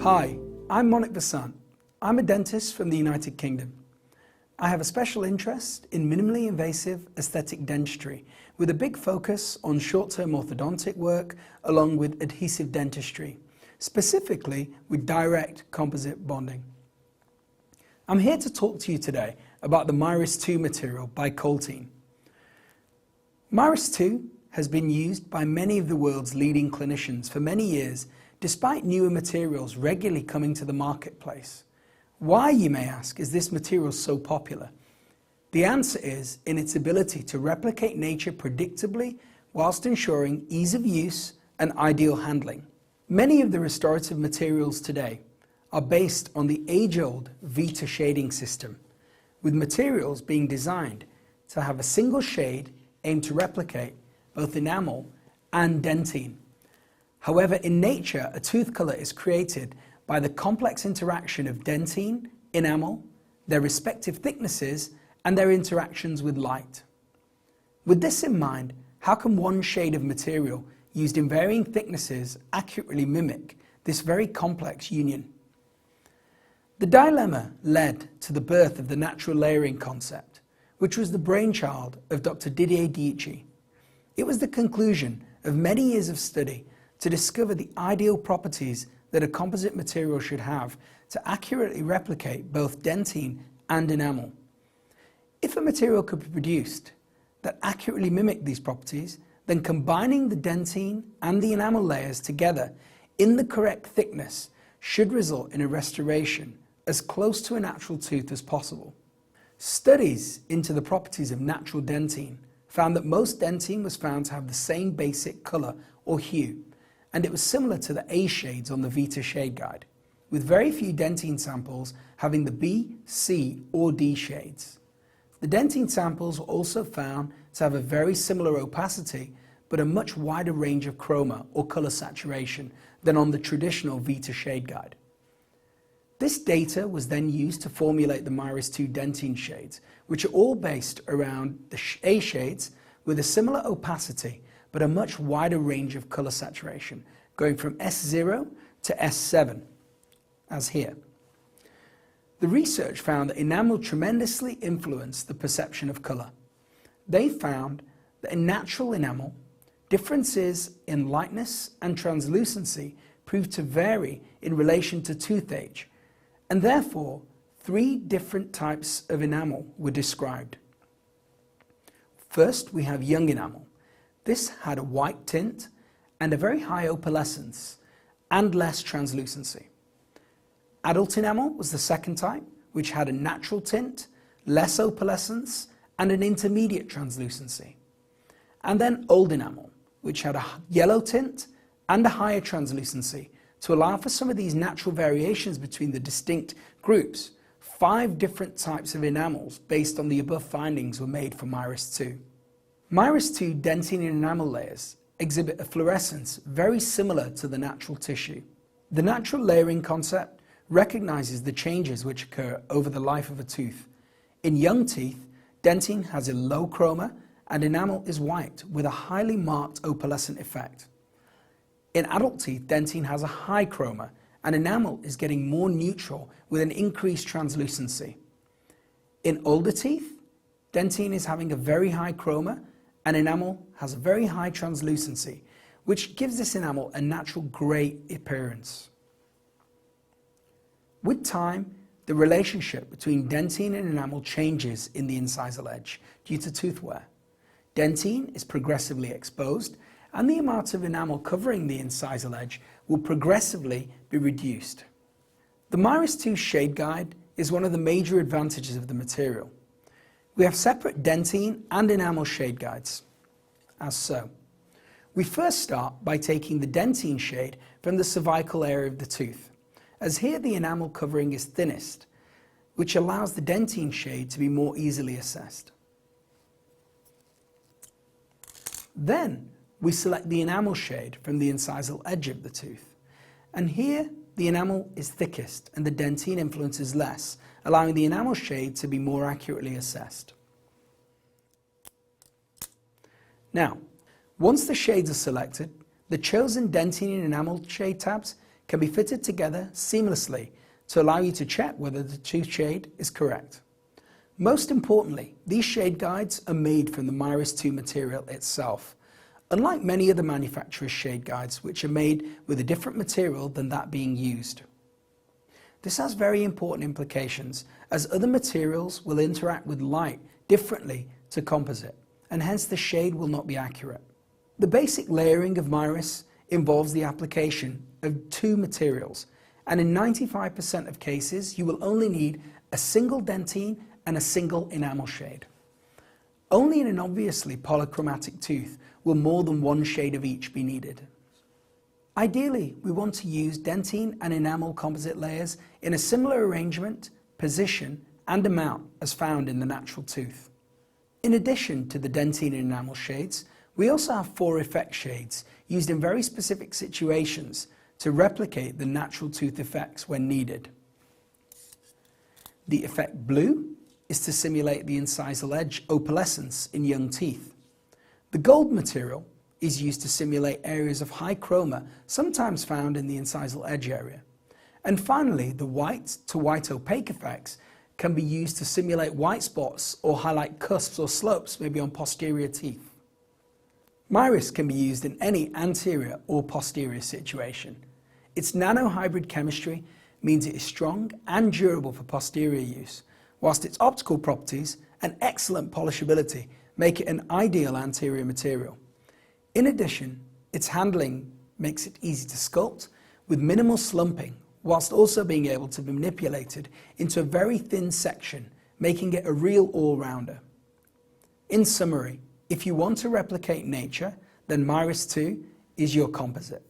Hi, I'm Monik Vasant. I'm a dentist from the United Kingdom. I have a special interest in minimally invasive aesthetic dentistry with a big focus on short-term orthodontic work along with adhesive dentistry, specifically with direct composite bonding. I'm here to talk to you today about the MIRIS2 material by COLTENE. MIRIS2 has been used by many of the world's leading clinicians for many years, despite newer materials regularly coming to the marketplace. Why, you may ask, is this material so popular? The answer is in its ability to replicate nature predictably whilst ensuring ease of use and ideal handling. Many of the restorative materials today are based on the age-old Vita shading system, with materials being designed to have a single shade aimed to replicate both enamel and dentine. However, in nature, a tooth color is created by the complex interaction of dentine, enamel, their respective thicknesses, and their interactions with light. With this in mind, how can one shade of material used in varying thicknesses accurately mimic this very complex union? The dilemma led to the birth of the natural layering concept, which was the brainchild of Dr. Didier Dietschy. It was the conclusion of many years of study to discover the ideal properties that a composite material should have to accurately replicate both dentine and enamel. If a material could be produced that accurately mimicked these properties, then combining the dentine and the enamel layers together in the correct thickness should result in a restoration as close to a natural tooth as possible. Studies into the properties of natural dentine found that most dentine was found to have the same basic color or hue, and it was similar to the A shades on the Vita shade guide, with very few dentine samples having the B, C, or D shades. The dentine samples were also found to have a very similar opacity, but a much wider range of chroma or color saturation than on the traditional Vita shade guide. This data was then used to formulate the MIRIS2 dentine shades, which are all based around the A shades with a similar opacity, but a much wider range of color saturation, going from S0 to S7, as here. The research found that enamel tremendously influenced the perception of color. They found that in natural enamel, differences in lightness and translucency proved to vary in relation to tooth age, and therefore 3 different types of enamel were described. First, we have young enamel. This had a white tint and a very high opalescence and less translucency. Adult enamel was the second type, which had a natural tint, less opalescence, and an intermediate translucency. And then old enamel, which had a yellow tint and a higher translucency to allow for some of these natural variations between the distinct groups. 5 different types of enamels based on the above findings were made for MIRIS2. MIRIS2 dentine and enamel layers exhibit a fluorescence very similar to the natural tissue. The natural layering concept recognizes the changes which occur over the life of a tooth. In young teeth, dentine has a low chroma and enamel is white with a highly marked opalescent effect. In adult teeth, dentine has a high chroma and enamel is getting more neutral with an increased translucency. In older teeth, dentine is having a very high chroma and enamel has a very high translucency, which gives this enamel a natural grey appearance. With time, the relationship between dentine and enamel changes in the incisal edge due to tooth wear. Dentine is progressively exposed and the amount of enamel covering the incisal edge will progressively be reduced. The MIRIS2 shade guide is one of the major advantages of the material. We have separate dentine and enamel shade guides, as so. We first start by taking the dentine shade from the cervical area of the tooth, as here the enamel covering is thinnest, which allows the dentine shade to be more easily assessed. Then we select the enamel shade from the incisal edge of the tooth, and here the enamel is thickest and the dentine influence is less, allowing the enamel shade to be more accurately assessed. Now, once the shades are selected, the chosen dentine and enamel shade tabs can be fitted together seamlessly to allow you to check whether the tooth shade is correct. Most importantly, these shade guides are made from the MIRIS2 material itself, unlike many other manufacturers' shade guides which are made with a different material than that being used. This has very important implications as other materials will interact with light differently to composite, and hence the shade will not be accurate. The basic layering of MIRIS involves the application of two materials, and in 95% of cases you will only need a single dentine and a single enamel shade. Only in an obviously polychromatic tooth will more than one shade of each be needed. Ideally, we want to use dentine and enamel composite layers in a similar arrangement, position, and amount as found in the natural tooth. In addition to the dentine and enamel shades, we also have 4 effect shades used in very specific situations to replicate the natural tooth effects when needed. The effect blue is to simulate the incisal edge opalescence in young teeth. The gold material is used to simulate areas of high chroma, sometimes found in the incisal edge area. And finally, the white to white opaque effects can be used to simulate white spots or highlight cusps or slopes, maybe on posterior teeth. MIRIS can be used in any anterior or posterior situation. Its nanohybrid chemistry means it is strong and durable for posterior use, whilst its optical properties and excellent polishability make it an ideal anterior material. In addition, its handling makes it easy to sculpt with minimal slumping, whilst also being able to be manipulated into a very thin section, making it a real all-rounder. In summary, if you want to replicate nature, then MIRIS2 is your composite.